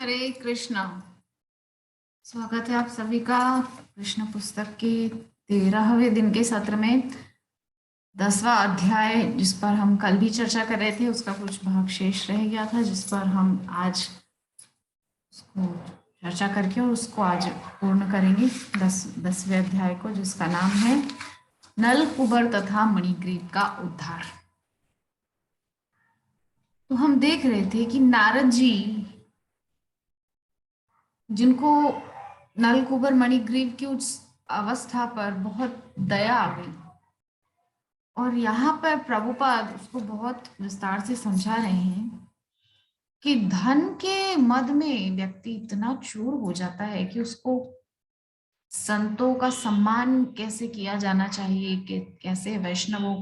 हरे कृष्णा। स्वागत है आप सभी का कृष्ण पुस्तक के 13वें दिन के सत्र में। 10वां अध्याय जिस पर हम कल भी चर्चा कर रहे थे उसका कुछ भाग शेष रह गया था, जिस पर हम आज उसको चर्चा करके और उसको आज पूर्ण करेंगे। 10वें अध्याय को, जिसका नाम है नल कुबर तथा मणिग्रीव का उद्धार। तो हम देख रहे थे कि नारद जी, जिनको नलकूबर मणिग्रीव की उस अवस्था पर बहुत दया आ गई, और यहाँ पर प्रभुपाद उसको बहुत विस्तार से समझा रहे हैं कि धन के मद में व्यक्ति इतना चूर हो जाता है कि उसको संतों का सम्मान कैसे किया जाना चाहिए, कि कैसे वैष्णवों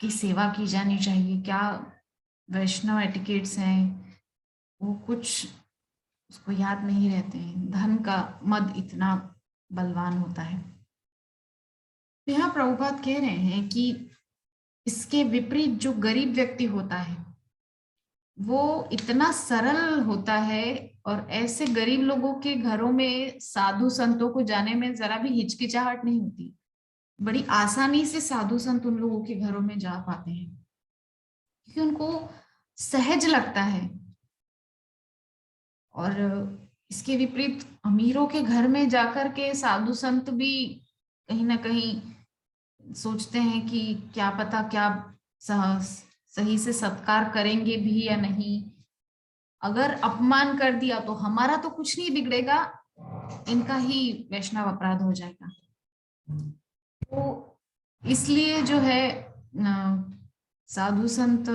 की सेवा की जानी चाहिए, क्या वैष्णव एटिकेट्स हैं, वो कुछ उसको याद नहीं रहते हैं। धन का मद इतना बलवान होता है। तो यहाँ प्रभुपाद कह रहे हैं कि इसके विपरीत जो गरीब व्यक्ति होता है वो इतना सरल होता है, और ऐसे गरीब लोगों के घरों में साधु संतों को जाने में जरा भी हिचकिचाहट नहीं होती। बड़ी आसानी से साधु संत उन लोगों के घरों में जा पाते हैं, क्योंकि उनको सहज लगता है। और इसके विपरीत अमीरों के घर में जाकर के साधु संत भी कहीं ना कहीं सोचते हैं कि क्या पता क्या सही से सत्कार करेंगे भी या नहीं। अगर अपमान कर दिया तो हमारा तो कुछ नहीं बिगड़ेगा, इनका ही वैष्णव अपराध हो जाएगा। तो इसलिए जो है साधु संत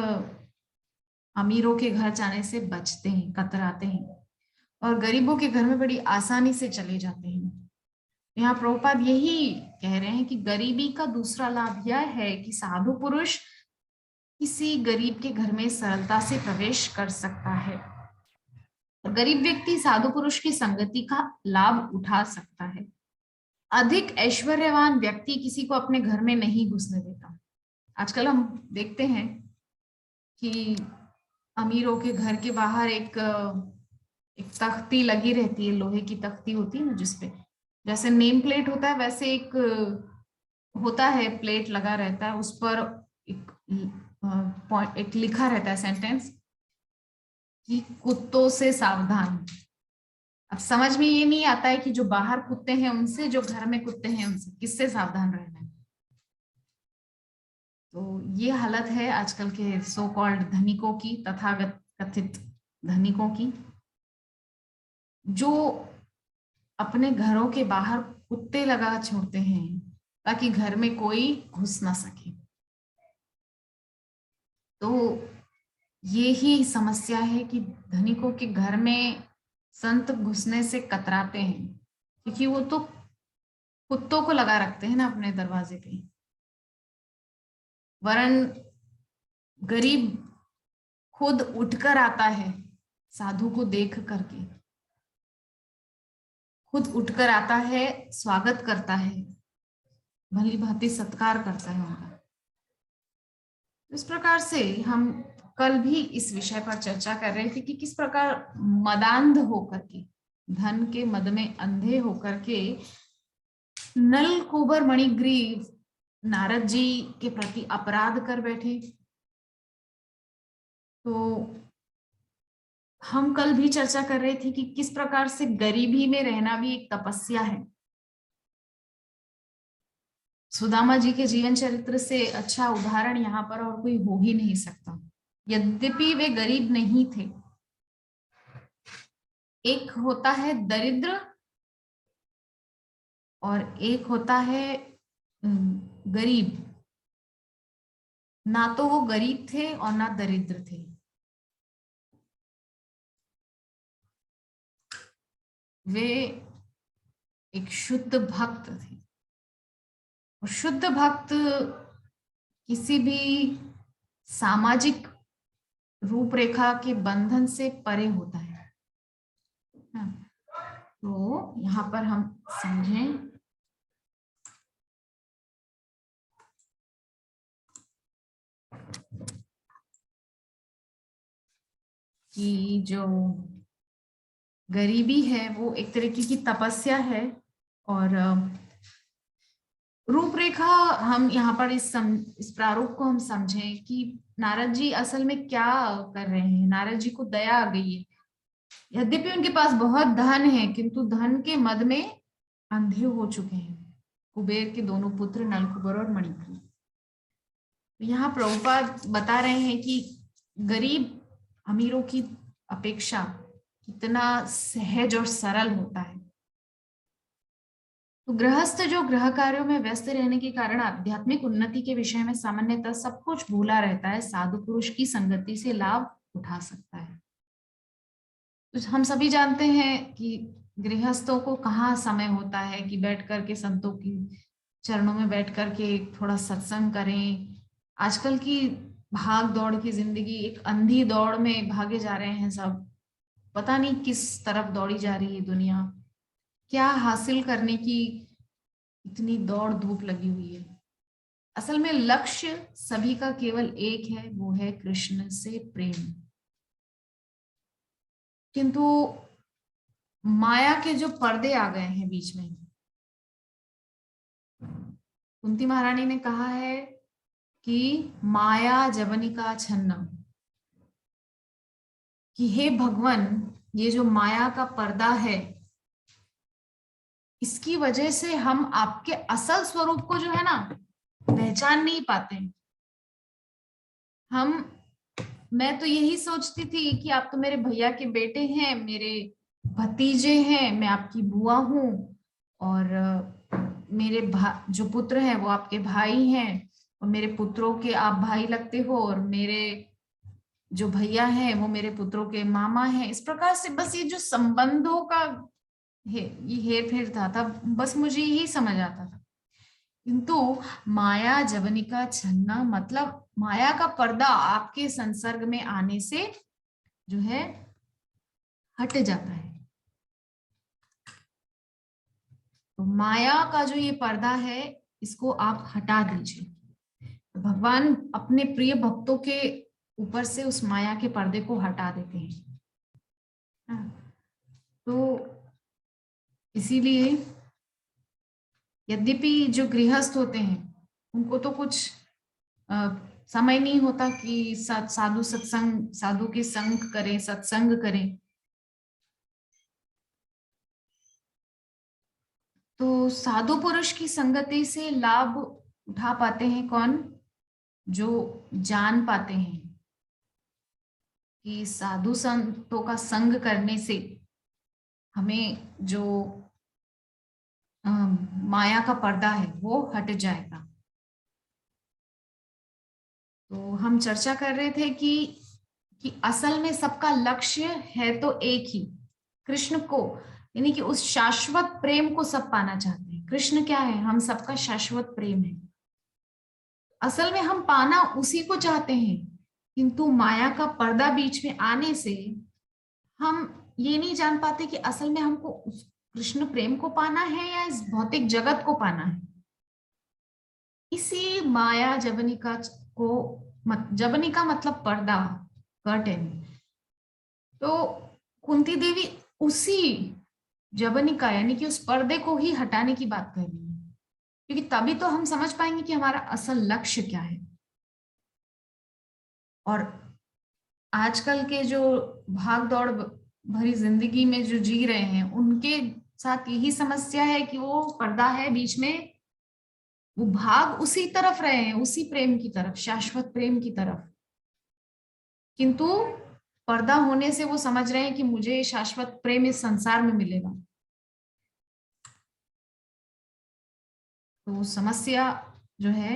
अमीरों के घर जाने से बचते हैं, कतराते हैं, और गरीबों के घर में बड़ी आसानी से चले जाते हैं। यहाँ प्रभुपाद यही कह रहे हैं कि गरीबी का दूसरा लाभ यह है कि साधु पुरुष किसी गरीब के घर में सरलता से प्रवेश कर सकता है। गरीब व्यक्ति साधु पुरुष की संगति का लाभ उठा सकता है। अधिक ऐश्वर्यवान व्यक्ति किसी को अपने घर में नहीं घुसने देता। आजकल हम देखते हैं कि अमीरों के घर के बाहर एक तख्ती लगी रहती है, लोहे की तख्ती होती है ना, जिसपे जैसे नेम प्लेट होता है वैसे एक होता है, प्लेट लगा रहता है, उस पर एक पॉइंट, एक लिखा रहता है सेंटेंस कि कुत्तों से सावधान। अब समझ में ये नहीं आता है कि जो बाहर कुत्ते हैं उनसे, जो घर में कुत्ते हैं उनसे, किससे सावधान रहना है। तो ये हालत है आजकल के सो कॉल्ड धनिकों की, तथागत कथित धनिकों की, जो अपने घरों के बाहर कुत्ते लगा छोड़ते हैं ताकि घर में कोई घुस ना सके। तो ये ही समस्या है कि धनिकों के घर में संत घुसने से कतराते हैं, क्योंकि वो तो कुत्तों को लगा रखते हैं ना अपने दरवाजे पे। वरन गरीब खुद उठकर आता है, साधु को देख करके खुद उठकर आता है, स्वागत करता है, भली भांति सत्कार करता है उनका। इस प्रकार से हम कल भी इस विषय पर चर्चा कर रहे थे कि किस प्रकार मदांध होकर के, धन के मद में अंधे होकर के नल कुबर मणिग्रीव नारद जी के प्रति अपराध कर बैठे। तो हम कल भी चर्चा कर रहे थे कि किस प्रकार से गरीबी में रहना भी एक तपस्या है। सुदामा जी के जीवन चरित्र से अच्छा उदाहरण यहाँ पर और कोई हो ही नहीं सकता। यद्यपि वे गरीब नहीं थे, एक होता है दरिद्र और एक होता है गरीब। ना तो वो गरीब थे और ना दरिद्र थे, वे एक शुद्ध भक्त थे। और शुद्ध भक्त किसी भी सामाजिक रूपरेखा के बंधन से परे होता है। हाँ, तो यहाँ पर हम समझें कि जो गरीबी है वो एक तरीके की तपस्या है। और रूपरेखा हम यहाँ पर इस प्रारूप को हम समझें कि नारद जी असल में क्या कर रहे हैं। नारद जी को दया आ गई है, यद्यपि उनके पास बहुत धन है किंतु धन के मद में अंधे हो चुके हैं। कुबेर के दोनों पुत्र नलकुबर और मणिपुर। यहाँ प्रभुपाद बता रहे हैं कि गरीब अमीरों की अपेक्षा कितना सहज और सरल होता है। तो गृहस्थ जो गृह कार्यों में व्यस्त रहने के कारण आध्यात्मिक उन्नति के विषय में सामान्यतः सब कुछ भूला रहता है, साधु पुरुष की संगति से लाभ उठा सकता है। तो हम सभी जानते हैं कि गृहस्थों को कहाँ समय होता है कि बैठ करके संतों की चरणों में बैठ करके थोड़ा सत्संग करें। आजकल की भाग दौड़ की जिंदगी, एक अंधी दौड़ में भागे जा रहे हैं सब। पता नहीं किस तरफ दौड़ी जा रही है दुनिया, क्या हासिल करने की इतनी दौड़ धूप लगी हुई है। असल में लक्ष्य सभी का केवल एक है, वो है कृष्ण से प्रेम। किंतु माया के जो पर्दे आ गए हैं बीच में, कुंती महारानी ने कहा है कि माया जवनिका छन्ना, कि हे भगवान ये जो माया का पर्दा है इसकी वजह से हम आपके असल स्वरूप को जो है ना पहचान नहीं पाते। मैं तो यही सोचती थी कि आप तो मेरे भैया के बेटे हैं, मेरे भतीजे हैं, मैं आपकी बुआ हूँ, और मेरे जो पुत्र हैं वो आपके भाई हैं, और मेरे पुत्रों के आप भाई लगते हो, और मेरे जो भैया हैं वो मेरे पुत्रों के मामा हैं। इस प्रकार से बस ये जो संबंधों का ये हेर फेर था बस मुझे यही समझ आता था। किंतु माया जवनिका छन्ना मतलब माया का पर्दा आपके संसर्ग में आने से जो है हट जाता है। तो माया का जो ये पर्दा है इसको आप हटा दीजिए। तो भगवान अपने प्रिय भक्तों के ऊपर से उस माया के पर्दे को हटा देते हैं। तो इसीलिए यद्यपि जो गृहस्थ होते हैं उनको तो कुछ समय नहीं होता कि साधु के संग करें, सत्संग करें। तो साधु पुरुष की संगति से लाभ उठा पाते हैं कौन? जो जान पाते हैं कि साधु संतों का संग करने से हमें जो माया का पर्दा है वो हट जाएगा। तो हम चर्चा कर रहे थे कि असल में सबका लक्ष्य है तो एक ही, कृष्ण को, यानी कि उस शाश्वत प्रेम को सब पाना चाहते हैं। कृष्ण क्या है? हम सबका शाश्वत प्रेम है। असल में हम पाना उसी को चाहते हैं, किंतु माया का पर्दा बीच में आने से हम ये नहीं जान पाते कि असल में हमको उस कृष्ण प्रेम को पाना है या इस भौतिक जगत को पाना है। इसी माया जवनिका को जवनिका मतलब पर्दा, कर्टेन। तो कुंती देवी उसी जवनिका यानी कि उस पर्दे को ही हटाने की बात कर रही है, क्योंकि तभी तो हम समझ पाएंगे कि हमारा असल लक्ष्य क्या है। और आजकल के जो भाग दौड़ भरी जिंदगी में जो जी रहे हैं उनके साथ यही समस्या है कि वो पर्दा है बीच में, वो भाग उसी तरफ रहे हैं, उसी प्रेम की तरफ, शाश्वत प्रेम की तरफ। किंतु पर्दा होने से वो समझ रहे हैं कि मुझे शाश्वत प्रेम इस संसार में मिलेगा। तो समस्या जो है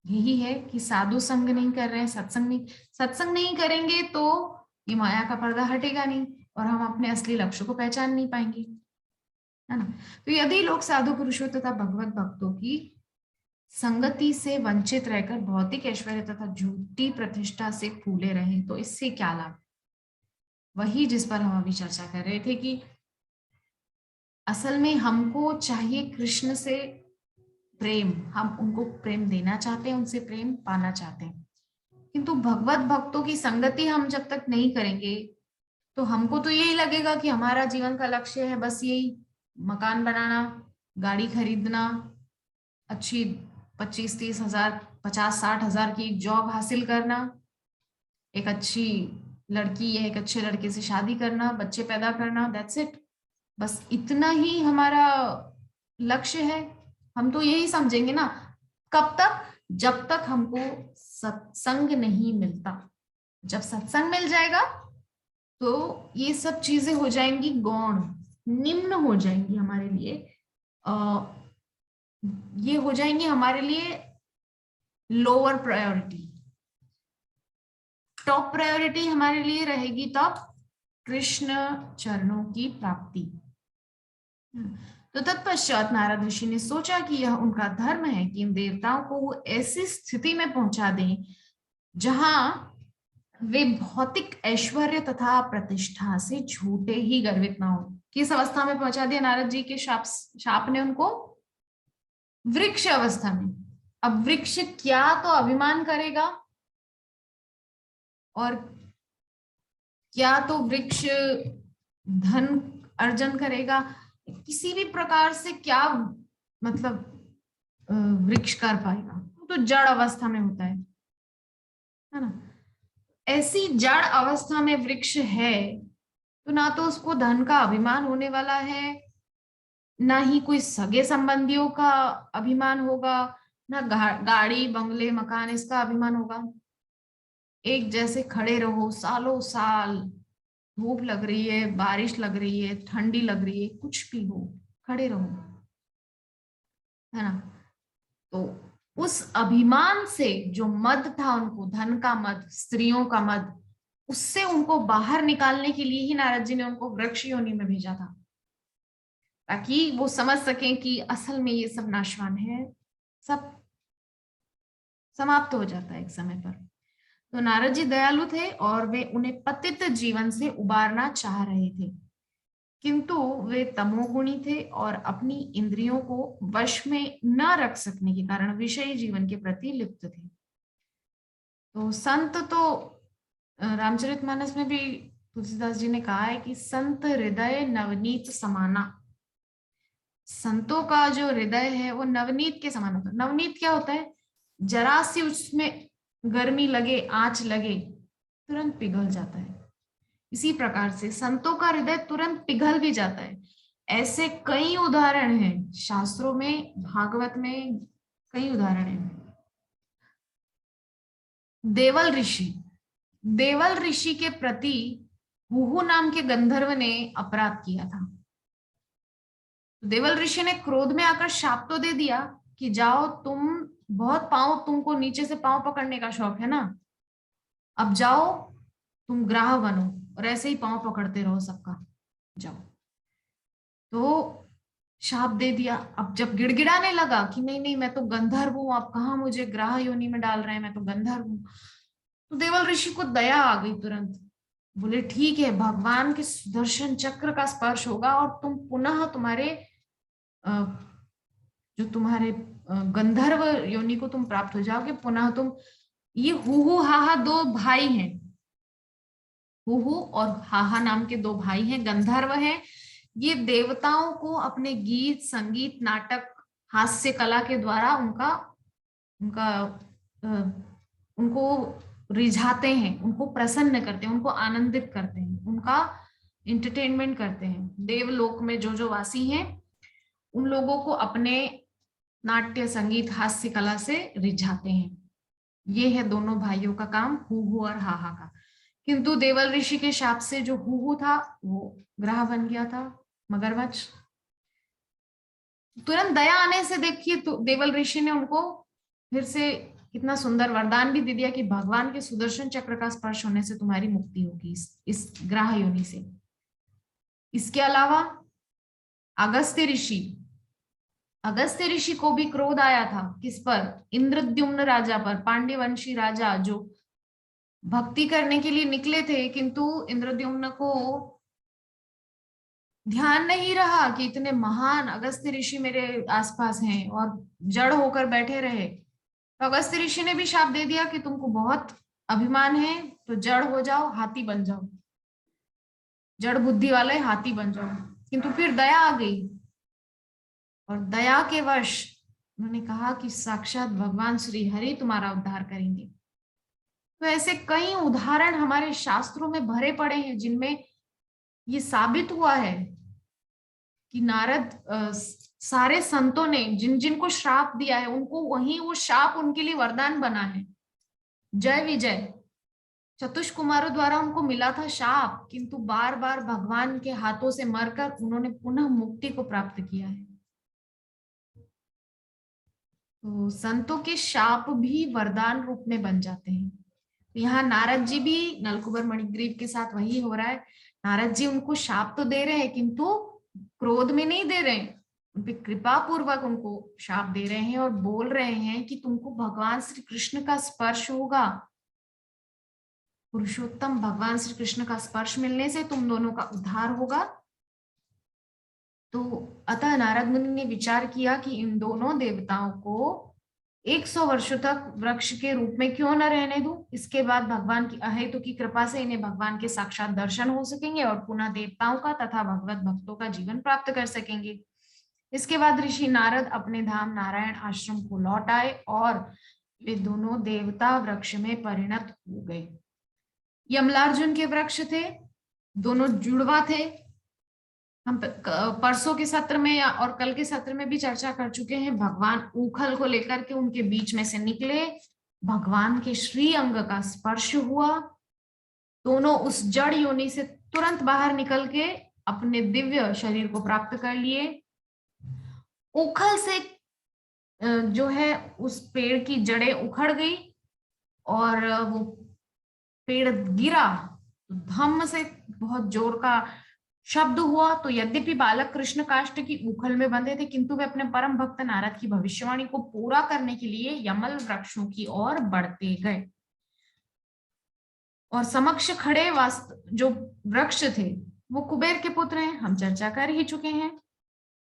यही है कि साधु संग नहीं कर रहे हैं, सत्संग नहीं करेंगे तो ये माया का पर्दा हटेगा नहीं और हम अपने असली लक्ष्य को पहचान नहीं पाएंगे, है ना। तो यदि लोग साधु पुरुषों तथा भगवत भक्तों की संगति से वंचित रहकर भौतिक ऐश्वर्य तथा झूठी प्रतिष्ठा से फूले रहे तो इससे क्या लाभ? वही जिस पर हम अभी चर्चा कर रहे थे कि असल में हमको चाहिए कृष्ण से प्रेम, हम उनको प्रेम देना चाहते हैं, उनसे प्रेम पाना चाहते हैं। किंतु भगवत भक्तों की संगति हम जब तक नहीं करेंगे तो हमको तो यही लगेगा कि हमारा जीवन का लक्ष्य है बस यही, मकान बनाना, गाड़ी खरीदना, अच्छी 25-30 हजार, 50-60 हजार की एक जॉब हासिल करना, एक अच्छी लड़की या एक अच्छे लड़के से शादी करना, बच्चे पैदा करना, दैट्स इट। बस इतना ही हमारा लक्ष्य है। हम तो यही समझेंगे ना। कब तक? जब तक हमको सत्संग नहीं मिलता। जब सत्संग मिल जाएगा तो ये सब चीजें हो जाएंगी गौण, निम्न हो जाएंगी हमारे लिए। ये हो जाएंगी हमारे लिए लोअर प्रायोरिटी। टॉप प्रायोरिटी हमारे लिए रहेगी तब कृष्ण चरणों की प्राप्ति। तो तत्पश्चात नारद ऋषि ने सोचा कि यह उनका धर्म है कि इन देवताओं को वो ऐसी स्थिति में पहुंचा दें जहां वे भौतिक ऐश्वर्य तथा प्रतिष्ठा से झूठे ही गर्वित ना हो। किस अवस्था में पहुंचा दिया नारद जी के शाप ने उनको? वृक्ष अवस्था में। अब वृक्ष क्या तो अभिमान करेगा, और क्या तो वृक्ष धन अर्जन करेगा, किसी भी प्रकार से क्या मतलब वृक्ष कर पाएगा? तो जड़ अवस्था में होता है ना। ऐसी जड़ अवस्था में वृक्ष है तो ना तो उसको धन का अभिमान होने वाला है, ना ही कोई सगे संबंधियों का अभिमान होगा, ना गाड़ी बंगले मकान इसका अभिमान होगा। एक जैसे खड़े रहो सालों साल, धूप लग रही है, बारिश लग रही है, ठंडी लग रही है, कुछ भी हो, खड़े रहो, है ना। तो उस अभिमान से जो मद था उनको, धन का मद, स्त्रियों का मद, उससे उनको बाहर निकालने के लिए ही नारद जी ने उनको वृक्ष योनि में भेजा था, ताकि वो समझ सकें कि असल में ये सब नाशवान है, सब समाप्त हो जाता है एक समय पर। तो नारद जी दयालु थे और वे उन्हें पतित जीवन से उबारना चाह रहे थे, किंतु वे तमोगुणी थे और अपनी इंद्रियों को वश में न रख सकने के कारण विषयी जीवन के प्रति लिप्त थे। तो संत तो रामचरितमानस में भी तुलसीदास जी ने कहा है कि संत हृदय नवनीत समाना। संतों का जो हृदय है वो नवनीत के समान होता है। नवनीत क्या होता है? जरा सी उसमें गर्मी लगे, आंच लगे, तुरंत पिघल जाता है। इसी प्रकार से संतों का हृदय तुरंत पिघल भी जाता है। ऐसे कई उदाहरण हैं शास्त्रों में, भागवत में कई उदाहरण हैं। देवल ऋषि, देवल ऋषि के प्रति हुहु नाम के गंधर्व ने अपराध किया था। देवल ऋषि ने क्रोध में आकर शाप तो दे दिया कि जाओ तुम, बहुत पांव, तुमको नीचे से पांव पकड़ने का शौक है ना, अब जाओ तुम ग्राह बनो और ऐसे ही पांव पकड़ते रहो सबका, जाओ। तो शाप दे दिया। अब जब गिड़गिड़ाने लगा कि नहीं नहीं मैं तो गंधर्व हूं, आप कहाँ मुझे ग्राह योनि में डाल रहे हैं, मैं तो गंधर्व हूं, तो देवल ऋषि को दया आ गई तुरंत। बोले ठीक है, भगवान के सुदर्शन चक्र का स्पर्श होगा और तुम पुनः तुम्हारे जो तुम्हारे गंधर्व योनि को तुम प्राप्त हो जाओगे पुनः तुम। ये हुहु हाहा दो भाई हैं, हुहु और हाहा नाम के दो भाई हैं, गंधर्व हैं। ये देवताओं को अपने गीत संगीत नाटक हास्य कला के द्वारा उनका उनका उनको रिझाते हैं, उनको प्रसन्न करते हैं, उनको आनंदित करते हैं, उनका इंटरटेनमेंट करते हैं। देवलोक में जो जो वासी हैं उन लोगों को अपने नाट्य संगीत हास्य कला से रिझाते हैं। ये है दोनों भाइयों का काम, हुहु और हाहा का। किंतु देवल ऋषि के शाप से जो हुहु था वो ग्राह बन गया था, मगरमच्छ। तुरंत दया आने से देखिए तो देवल ऋषि ने उनको फिर से कितना सुंदर वरदान भी दे दिया कि भगवान के सुदर्शन चक्र का स्पर्श होने से तुम्हारी मुक्ति होगी इस ग्राह योनि से। इसके अलावा अगस्त्य ऋषि, अगस्त्य ऋषि को भी क्रोध आया था, किस पर? इंद्रद्युम्न राजा पर, पांड्यवंशी राजा जो भक्ति करने के लिए निकले थे, किंतु इंद्रद्युम्न को ध्यान नहीं रहा कि इतने महान अगस्त्य ऋषि मेरे आसपास हैं, और जड़ होकर बैठे रहे। तो अगस्त्य ऋषि ने भी शाप दे दिया कि तुमको बहुत अभिमान है तो जड़ हो जाओ, हाथी बन जाओ। जड़ बुद्धि वाले हाथी बन जाओ। किंतु फिर दया आ गई और दया के वश उन्होंने कहा कि साक्षात भगवान श्री हरि तुम्हारा उद्धार करेंगे। तो ऐसे कई उदाहरण हमारे शास्त्रों में भरे पड़े हैं जिनमें ये साबित हुआ है कि नारद सारे संतों ने जिन जिनको श्राप दिया है उनको वही वो शाप उनके लिए वरदान बना है। जय विजय चतुष कुमारों द्वारा उनको मिला था शाप, किंतु बार बार भगवान के हाथों से मरकर उन्होंने पुनः मुक्ति को प्राप्त किया है। तो संतों के शाप भी वरदान रूप में बन जाते हैं। तो यहाँ नारद जी भी नलकुबर मणिग्रीव के साथ वही हो रहा है। नारद जी उनको शाप तो दे रहे हैं किंतु क्रोध में नहीं दे रहे हैं, उन पे कृपा पूर्वक उनको शाप दे रहे हैं और बोल रहे हैं कि तुमको भगवान श्री कृष्ण का स्पर्श होगा, पुरुषोत्तम भगवान श्री कृष्ण का स्पर्श मिलने से तुम दोनों का उद्धार होगा। तो अतः नारद मुनि ने विचार किया कि इन दोनों देवताओं को 100 वर्षों तक वृक्ष के रूप में क्यों न रहने दूं। इसके बाद भगवान की अहेतु की कृपा से इन्हें भगवान के साक्षात दर्शन हो सकेंगे और पुनः देवताओं का तथा भगवत भक्तों का जीवन प्राप्त कर सकेंगे। इसके बाद ऋषि नारद अपने धाम नारायण आश्रम को लौट आए और वे दोनों देवता वृक्ष में परिणत हो गए। यमलार्जुन के वृक्ष थे, दोनों जुड़वा थे। हम परसों के सत्र में और कल के सत्र में भी चर्चा कर चुके हैं। भगवान ऊखल को लेकर के उनके बीच में से निकले, भगवान के श्री अंग का स्पर्श हुआ, दोनों उस जड़ योनि से तुरंत बाहर निकल के अपने दिव्य शरीर को प्राप्त कर लिए। ऊखल से जो है उस पेड़ की जड़ें उखड़ गई और वो पेड़ गिरा, धम्म से बहुत जोर का शब्द हुआ। तो यद्यपि बालक कृष्ण काष्ठ की उखल में बंधे थे किंतु वे अपने परम भक्त नारद की भविष्यवाणी को पूरा करने के लिए यमल वृक्षों की ओर बढ़ते गए और समक्ष खड़े जो वृक्ष थे वो कुबेर के पुत्र हैं, हम चर्चा कर ही चुके हैं।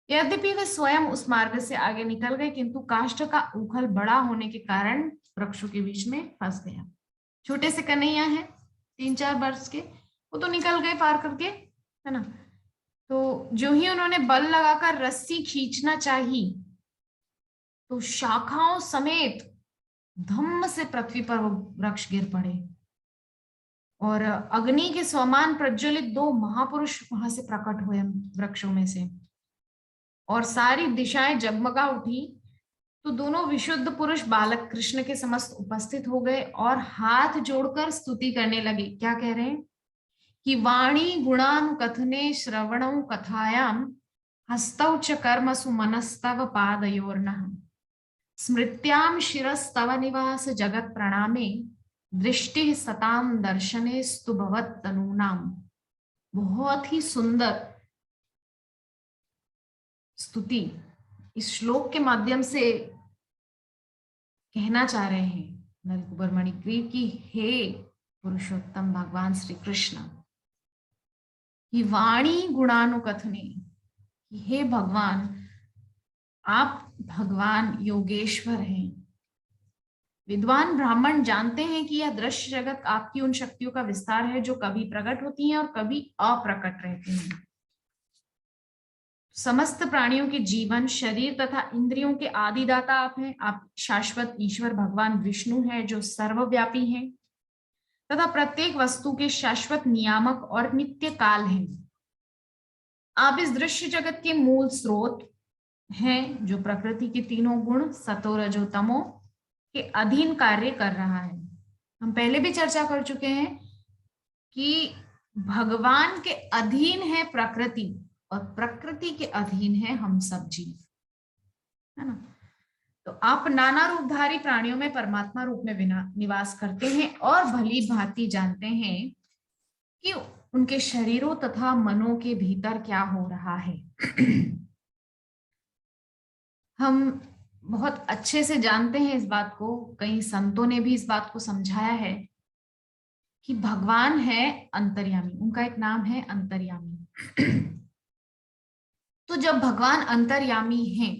यद्यपि वे स्वयं उस मार्ग से आगे निकल गए किंतु काष्ठ का उखल बड़ा होने के कारण वृक्षों के बीच में फंस गया। छोटे से कन्हैया है 3-4 वर्ष के, वो तो निकल गए पार करके, है ना। तो जो ही उन्होंने बल लगाकर रस्सी खींचना चाही तो शाखाओं समेत धम्म से पृथ्वी पर वो वृक्ष गिर पड़े और अग्नि के समान प्रज्वलित 2 महापुरुष वहां से प्रकट हुए वृक्षों में से और सारी दिशाएं जगमगा उठी। तो दोनों विशुद्ध पुरुष बालक कृष्ण के समस्त उपस्थित हो गए और हाथ जोड़कर स्तुति करने लगे। क्या कह रहे हैं कि वाणी गुणानुकथने श्रवणौ कथायाम हस्तौ च कर्मसु मनस्तव पादयोर्नः स्मृत्याम शिरस्तव निवास जगत प्रणामे दृष्टि सताम दर्शने स्तु भवत तनूनाम। बहुत ही सुंदर स्तुति इस श्लोक के माध्यम से कहना चाह रहे हैं नलकुबर मणिग्रीव की, हे पुरुषोत्तम भगवान श्री कृष्ण की वाणी गुणानुकथने, हे भगवान आप भगवान योगेश्वर हैं। विद्वान ब्राह्मण जानते हैं कि यह दृश्य जगत आपकी उन शक्तियों का विस्तार है जो कभी प्रकट होती हैं और कभी अप्रकट रहती हैं। समस्त प्राणियों के जीवन, शरीर तथा इंद्रियों के आदिदाता आप हैं। आप शाश्वत ईश्वर भगवान विष्णु हैं जो सर्वव्यापी हैं तथा प्रत्येक वस्तु के शाश्वत नियामक और नित्य काल हैं। आप इस दृश्य जगत के मूल स्रोत हैं जो प्रकृति के तीनों गुण सतो रजो तमो के अधीन कार्य कर रहा है। हम पहले भी चर्चा कर चुके हैं कि भगवान के अधीन है प्रकृति और प्रकृति के अधीन है हम सब जीव, है ना। तो आप नाना रूपधारी प्राणियों में परमात्मा रूप में निवास करते हैं और भली भांति जानते हैं कि उनके शरीरों तथा मनों के भीतर क्या हो रहा है। हम बहुत अच्छे से जानते हैं इस बात को, कई संतों ने भी इस बात को समझाया है कि भगवान है अंतर्यामी, उनका एक नाम है अंतर्यामी। तो जब भगवान अंतर्यामी हैं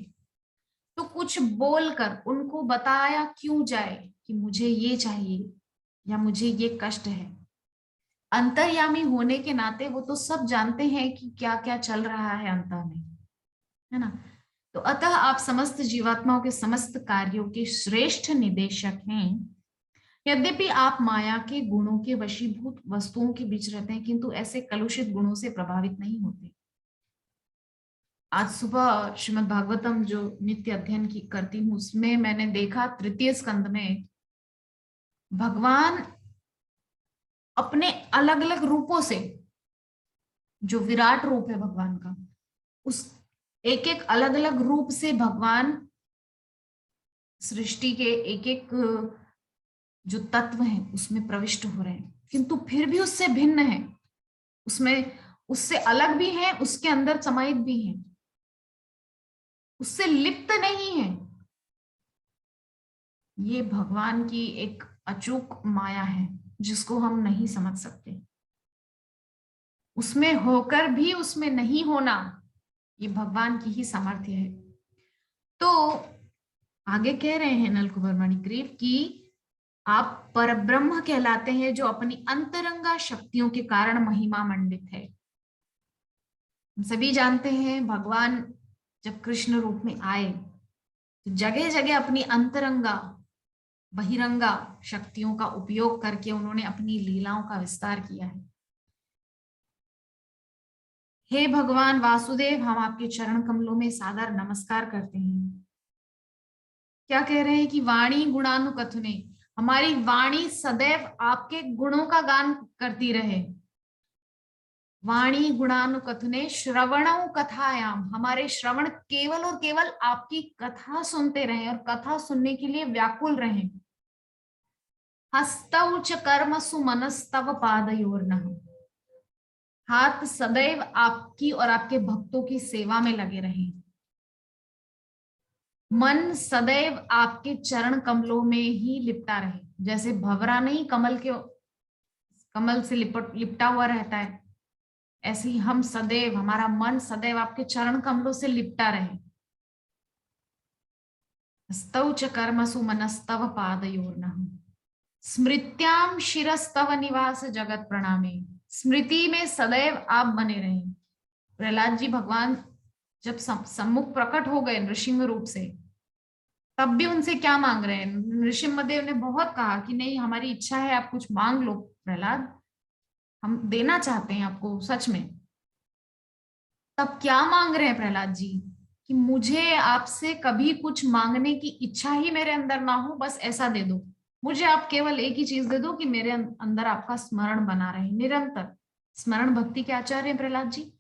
तो कुछ बोलकर उनको बताया क्यों जाए कि मुझे ये चाहिए या मुझे ये कष्ट है। अंतर्यामी होने के नाते वो तो सब जानते हैं कि क्या क्या चल रहा है अंतर में, है ना। तो अतः आप समस्त जीवात्माओं के समस्त कार्यों के श्रेष्ठ निदेशक हैं। यद्यपि आप माया के गुणों के वशीभूत वस्तुओं के बीच रहते हैं, किंतु ऐसे कलुषित गुणों से प्रभावित नहीं होते। आज सुबह श्रीमद् भागवतम जो नित्य अध्ययन की करती हूँ, उसमें मैंने देखा तृतीय स्कंद में भगवान अपने अलग अलग रूपों से, जो विराट रूप है भगवान का, उस एक एक अलग अलग रूप से भगवान सृष्टि के एक एक जो तत्व हैं उसमें प्रविष्ट हो रहे हैं, किंतु फिर भी उससे भिन्न है, उसमें उससे अलग भी है, उसके अंदर समाहित भी है, उससे लिप्त नहीं है। ये भगवान की एक अचूक माया है जिसको हम नहीं समझ सकते। उसमें होकर भी उसमें नहीं होना, ये भगवान की ही सामर्थ्य है। तो आगे कह रहे हैं नलकुबर मणिग्रीव कि आप परब्रह्म कहलाते हैं, जो अपनी अंतरंगा शक्तियों के कारण महिमा मंडित है। हम सभी जानते हैं भगवान जब कृष्ण रूप में आए तो जगह जगह अपनी अंतरंगा बहिरंगा शक्तियों का उपयोग करके उन्होंने अपनी लीलाओं का विस्तार किया है। हे भगवान वासुदेव, हम आपके चरण कमलों में सादर नमस्कार करते हैं। क्या कह रहे हैं कि वाणी गुणानुकथने, हमारी वाणी सदैव आपके गुणों का गान करती रहे। वाणी गुणानुकथने श्रवणों कथायाम, हमारे श्रवण केवल और केवल आपकी कथा सुनते रहें और कथा सुनने के लिए व्याकुल रहें। हस्तौ च कर्मसु मनस्तव पादयोर्नः, हाथ सदैव आपकी और आपके भक्तों की सेवा में लगे रहें। मन सदैव आपके चरण कमलों में ही लिपटा रहे, जैसे भंवरा नहीं कमल से लिपटा हुआ रहता है, ऐसे ही हम सदैव, हमारा मन सदैव आपके चरण कमलों से लिपटा रहे। स्तौ च कर्मसु मनस्तव पादयोर्नः, स्मृत्याम शिरस्तव निवास जगत प्रणामे, स्मृति में सदैव आप बने रहें। प्रहलाद जी भगवान जब सम्मुख प्रकट हो गए नृसिंह रूप से, तब भी उनसे क्या मांग रहे हैं? नृसिंहदेव ने बहुत कहा कि नहीं, हमारी इच्छा है, आप कुछ मांग लो प्रहलाद, हम देना चाहते हैं आपको सच में। तब क्या मांग रहे हैं प्रहलाद जी? कि मुझे आपसे कभी कुछ मांगने की इच्छा ही मेरे अंदर ना हो, बस ऐसा दे दो मुझे, आप केवल एक ही चीज दे दो कि मेरे अंदर आपका स्मरण बना रहे निरंतर। स्मरण भक्ति के आचार्य प्रहलाद जी,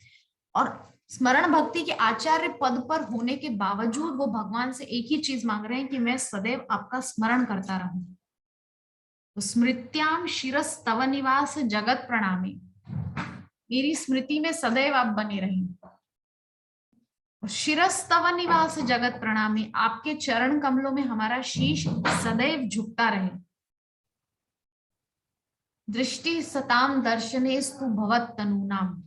और स्मरण भक्ति के आचार्य पद पर होने के बावजूद वो भगवान से एक ही चीज मांग रहे हैं कि मैं सदैव आपका स्मरण करता रहूं। तो स्मृत्याम शिरस तव निवास जगत प्रणामी, मेरी स्मृति में सदैव आप बने रहें। शिरस्तव निवास जगत प्रणामी, आपके चरण कमलों में हमारा शीश सदैव झुकता रहे। दृष्टि सताम दर्शनेस्तु भवत तनूनाम,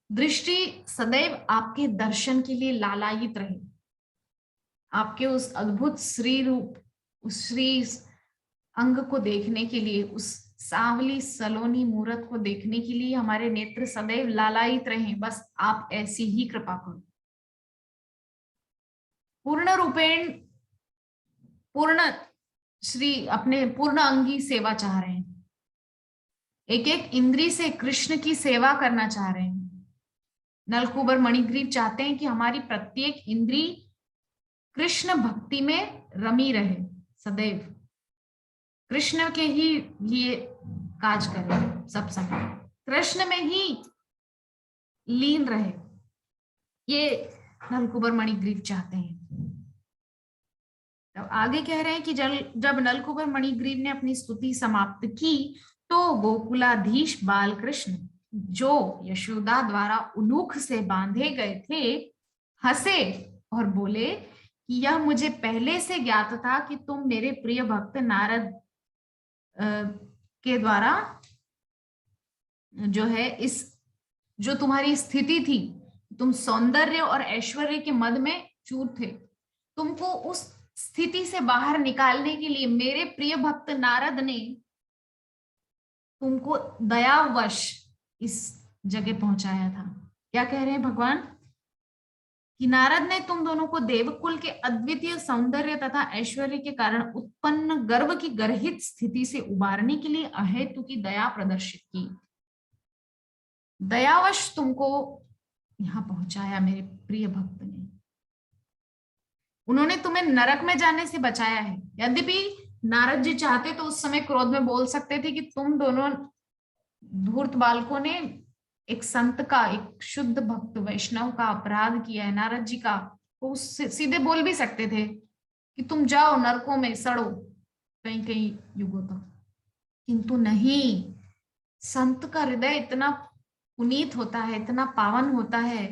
दृष्टि सदैव आपके दर्शन के लिए लालायित रहे। आपके उस अद्भुत श्री रूप, उस श्री अंग को देखने के लिए, उस सांवली सलोनी मूरत को देखने के लिए हमारे नेत्र सदैव लालायित रहें। बस आप ऐसी ही कृपा करो। पूर्ण रूपेण पूर्ण श्री अपने पूर्ण अंगी सेवा चाह रहे हैं, एक एक इंद्री से कृष्ण की सेवा करना चाह रहे हैं। नलकुबर मणिग्रीव चाहते हैं कि हमारी प्रत्येक इंद्री कृष्ण भक्ति में रमी रहे, सदैव कृष्ण के ही लिए काज करे, सब समय कृष्ण में ही लीन रहे, ये नलकुबर मणिग्रीव चाहते हैं। तो आगे कह रहे हैं कि जब नलकुबर मणिग्रीव ने अपनी स्तुति समाप्त की तो गोकुलाधीश बालकृष्ण, जो यशोदा द्वारा उलूख से बांधे गए थे, हंसे और बोले कि यह मुझे पहले से ज्ञात था कि तुम मेरे प्रिय भक्त नारद के द्वारा जो है इस जो तुम्हारी स्थिति थी, तुम सौंदर्य और ऐश्वर्य के मद में चूर थे, तुमको उस स्थिति से बाहर निकालने के लिए मेरे प्रिय भक्त नारद ने तुमको दयावश इस जगह पहुंचाया था। क्या कह रहे हैं भगवान कि नारद ने तुम दोनों को देवकुल के अद्वितीय सौंदर्य तथा ऐश्वर्य के कारण उत्पन्न गर्व की गर्हित स्थिति से उबारने के लिए अहेतु की दया प्रदर्शित की। दयावश तुमको यहां पहुंचाया मेरे प्रिय भक्त ने। उन्होंने तुम्हें नरक में जाने से बचाया है। यद्यपि नारद जी चाहते तो उस समय क्रोध में बोल सकते थे कि तुम दोनों धूर्त बालकों ने एक संत का, एक शुद्ध भक्त वैष्णव का अपराध किया है, नारद जी का। वो सीधे बोल भी सकते थे कि तुम जाओ नरकों में सड़ो कई कई युगों तक, किंतु नहीं। संत का हृदय इतना पुनीत होता है, इतना पावन होता है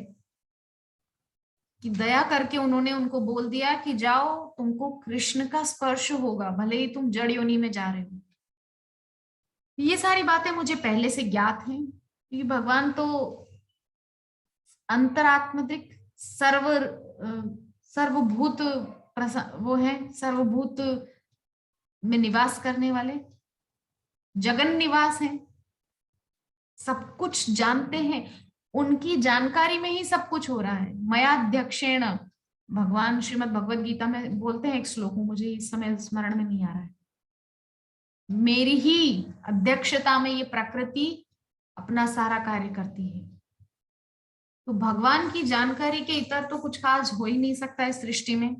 कि दया करके उन्होंने उनको बोल दिया कि जाओ, तुमको कृष्ण का स्पर्श होगा, भले ही तुम जड़ योनि में जा रहे हो। ये सारी बातें मुझे पहले से ज्ञात हैं, क्योंकि भगवान तो अंतरात्मिक सर्वभूत वो है, सर्वभूत में निवास करने वाले, जगन निवास है, सब कुछ जानते हैं। उनकी जानकारी में ही सब कुछ हो रहा है। मयाध्यक्षेण, भगवान श्रीमद् भगवद गीता में बोलते हैं एक श्लोक, मुझे इस समय स्मरण में नहीं आ रहा है, मेरी ही अध्यक्षता में ये प्रकृति अपना सारा कार्य करती है। तो भगवान की जानकारी के इतर तो कुछ काज हो ही नहीं सकता है सृष्टि में।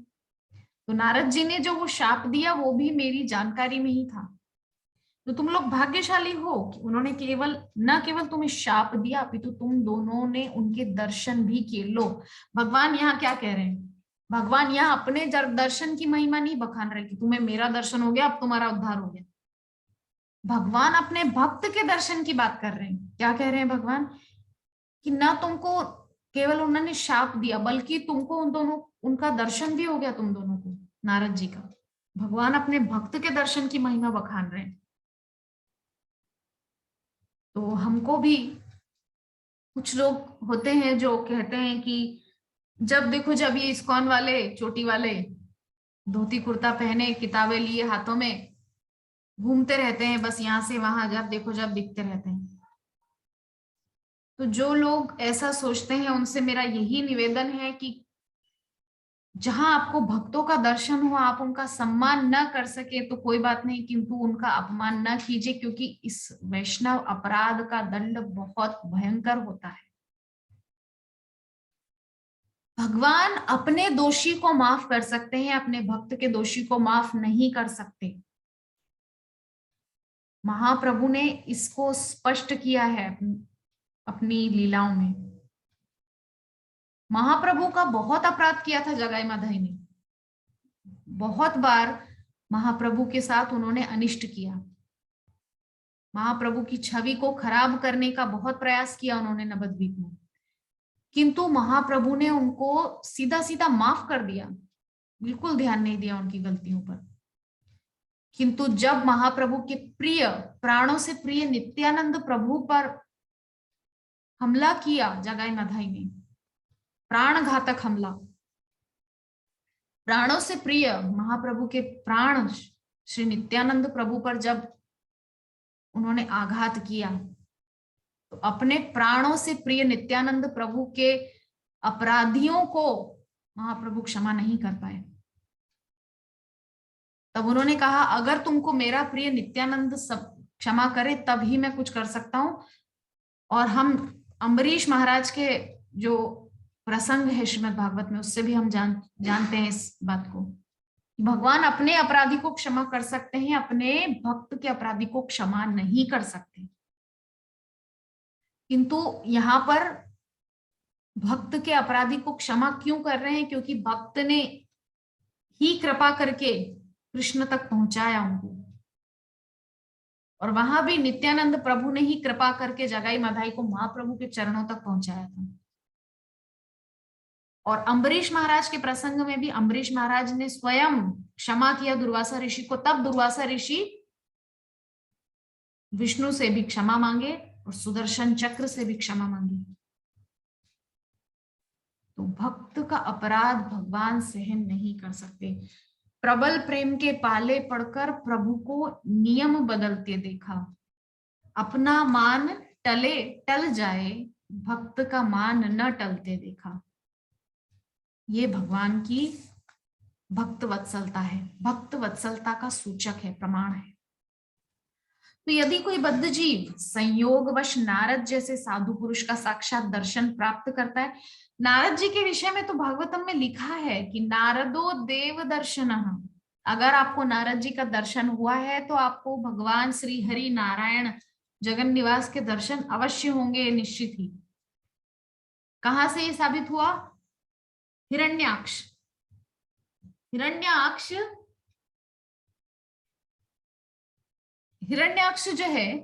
तो नारद जी ने जो वो शाप दिया वो भी मेरी जानकारी में ही था। तो तुम लोग भाग्यशाली हो कि उन्होंने न केवल तुम्हें शाप दिया, अपितु तुम दोनों ने उनके दर्शन भी किए। लो, भगवान यहाँ क्या कह रहे हैं, भगवान यहाँ अपने दर्शन की महिमा नहीं बखान रहे कि तुम्हें मेरा दर्शन हो गया, अब तुम्हारा उद्धार हो गया। भगवान अपने भक्त के दर्शन की बात कर रहे हैं। क्या कह रहे हैं भगवान कि ना तुमको केवल उन्होंने शाप दिया, बल्कि तुमको उनका दर्शन भी हो गया, तुम दोनों को, नारद जी का। भगवान अपने भक्त के दर्शन की महिमा बखान रहे हैं। तो हमको भी, कुछ लोग होते हैं जो कहते हैं कि जब देखो जब ये इस्कॉन वाले, चोटी वाले, धोती कुर्ता पहने, किताबें लिए हाथों में घूमते रहते हैं, बस यहाँ से वहां जब देखो जब दिखते रहते हैं। तो जो लोग ऐसा सोचते हैं उनसे मेरा यही निवेदन है कि जहां आपको भक्तों का दर्शन हो, आप उनका सम्मान न कर सके तो कोई बात नहीं, किंतु उनका अपमान न कीजिए, क्योंकि इस वैष्णव अपराध का दंड बहुत भयंकर होता है। भगवान अपने दोषी को माफ कर सकते हैं, अपने भक्त के दोषी को माफ नहीं कर सकते। महाप्रभु ने इसको स्पष्ट किया है अपनी लीलाओं में। महाप्रभु का बहुत अपराध किया था जगाई माधई ने, बहुत बार महाप्रभु के साथ उन्होंने अनिष्ट किया, महाप्रभु की छवि को खराब करने का बहुत प्रयास किया उन्होंने नवद्वीप में, किंतु महाप्रभु ने उनको सीधा सीधा माफ कर दिया, बिल्कुल ध्यान नहीं दिया उनकी गलतियों पर। किंतु जब महाप्रभु के प्रिय, प्राणों से प्रिय नित्यानंद प्रभु पर हमला किया जगाई माधई ने, प्राण घातक हमला, प्राणों से प्रिय महाप्रभु के प्राण श्री नित्यानंद प्रभु पर जब उन्होंने आघात किया, तो अपने प्राणों से प्रिय नित्यानंद प्रभु के अपराधियों को महाप्रभु क्षमा नहीं कर पाए। तब उन्होंने कहा, अगर तुमको मेरा प्रिय नित्यानंद सब क्षमा करे तब ही मैं कुछ कर सकता हूं। और हम अम्बरीश महाराज के जो प्रसंग है श्रीमद् भागवत में, उससे भी हम जानते हैं इस बात को, भगवान अपने अपराधी को क्षमा कर सकते हैं, अपने भक्त के अपराधी को क्षमा नहीं कर सकते। किंतु यहाँ पर भक्त के अपराधी को क्षमा क्यों कर रहे हैं, क्योंकि भक्त ने ही कृपा करके कृष्ण तक पहुंचाया उनको, और वहां भी नित्यानंद प्रभु ने ही कृपा करके जगाई माधई को महाप्रभु के चरणों तक पहुंचाया था। और अम्बरीश महाराज के प्रसंग में भी अम्बरीश महाराज ने स्वयं क्षमा किया दुर्वासा ऋषि को, तब दुर्वासा ऋषि विष्णु से भी क्षमा मांगे और सुदर्शन चक्र से भी क्षमा मांगे। तो भक्त का अपराध भगवान सहन नहीं कर सकते। प्रबल प्रेम के पाले पड़कर प्रभु को नियम बदलते देखा। अपना मान टल जाए, भक्त का मान न टलते देखा। ये भगवान की भक्त वत्सलता है, भक्त वत्सलता का सूचक है, प्रमाण है। तो यदि कोई बद्ध जीव संयोगवश नारद जैसे साधु पुरुष का साक्षात दर्शन प्राप्त करता है, नारद जी के विषय में तो भागवतम में लिखा है कि नारदो देव दर्शन। अगर आपको नारद जी का दर्शन हुआ है तो आपको भगवान श्री हरि नारायण जगन निवास के दर्शन अवश्य होंगे, निश्चित ही। कहां से ये साबित हुआ? हिरण्याक्ष। हिरण्याक्ष हिरण्याक्ष जो है,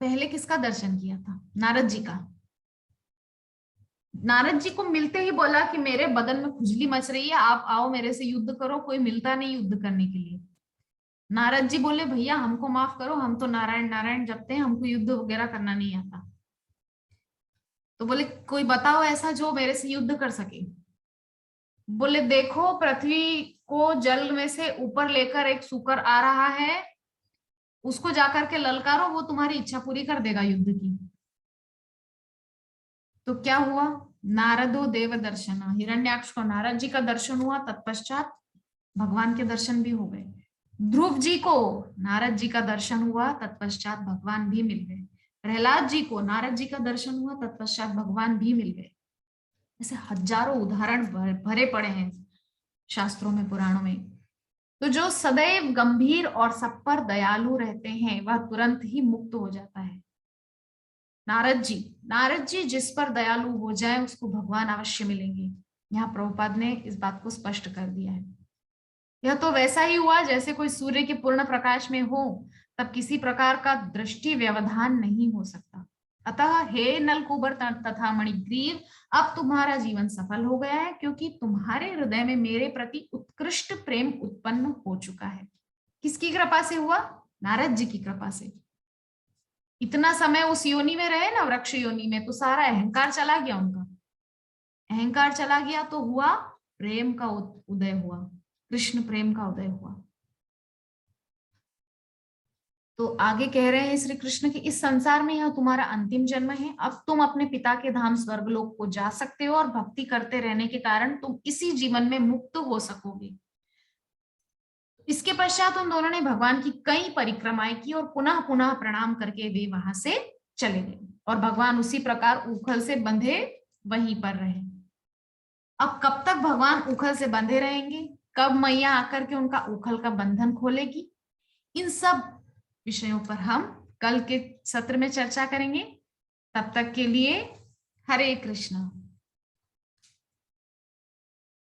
पहले किसका दर्शन किया था? नारद जी का। नारद जी को मिलते ही बोला कि मेरे बदन में खुजली मच रही है, आप आओ मेरे से युद्ध करो। कोई मिलता नहीं युद्ध करने के लिए। नारद जी बोले भैया हमको माफ करो, हम तो नारायण नारायण जपते हैं, हमको युद्ध वगैरह करना नहीं आता। तो बोले कोई बताओ ऐसा जो मेरे से युद्ध कर सके। बोले देखो पृथ्वी को जल में से ऊपर लेकर एक सूकर आ रहा है, उसको जाकर के ललकारो, वो तुम्हारी इच्छा पूरी कर देगा युद्ध की। तो क्या हुआ? नारदो देव दर्शन। हिरण्याक्ष को नारद जी का दर्शन हुआ, तत्पश्चात भगवान के दर्शन भी हो गए। ध्रुव जी को नारद जी का दर्शन हुआ, तत्पश्चात भगवान भी मिल गए। प्रहलाद जी को नारद जी का दर्शन हुआ, तत्पश्चात भगवान भी मिल गए। ऐसे हजारों उदाहरण भरे पड़े हैं शास्त्रों में, पुराणों में। तो जो सदैव गंभीर और सब पर दयालु रहते हैं वह तुरंत ही मुक्त हो जाता है। नारद जी जिस पर दयालु हो जाए उसको भगवान अवश्य मिलेंगे। यहाँ प्रभुपाद ने इस बात को स्पष्ट कर दिया है। यह तो वैसा ही हुआ जैसे कोई सूर्य के पूर्ण प्रकाश में हो, तब किसी प्रकार का दृष्टि व्यवधान नहीं हो सकता। अतः हे नलकूबर तथा मणिग्रीव, अब तुम्हारा जीवन सफल हो गया है, क्योंकि तुम्हारे हृदय में मेरे प्रति उत्कृष्ट प्रेम उत्पन्न हो चुका है। किसकी कृपा से हुआ? नारद जी की कृपा से। इतना समय उस योनि में रहे ना, वृक्ष योनि में, तो सारा अहंकार चला गया उनका। अहंकार चला गया तो हुआ प्रेम का उदय हुआ, कृष्ण प्रेम का उदय हुआ। तो आगे कह रहे हैं श्री कृष्ण कि इस संसार में यह तुम्हारा अंतिम जन्म है, अब तुम अपने पिता के धाम स्वर्गलोक को जा सकते हो और भक्ति करते रहने के कारण तुम इसी जीवन में मुक्त हो सकोगे। इसके पश्चात उन दोनों ने भगवान की कई परिक्रमाएं की और पुनः पुनः प्रणाम करके वे वहां से चले गए और भगवान उसी प्रकार उखल से बंधे वहीं पर रहे। अब कब तक भगवान उखल से बंधे रहेंगे, कब मैया आकर के उनका उखल का बंधन खोलेगी, इन सब विषयों पर हम कल के सत्र में चर्चा करेंगे। तब तक के लिए हरे कृष्ण।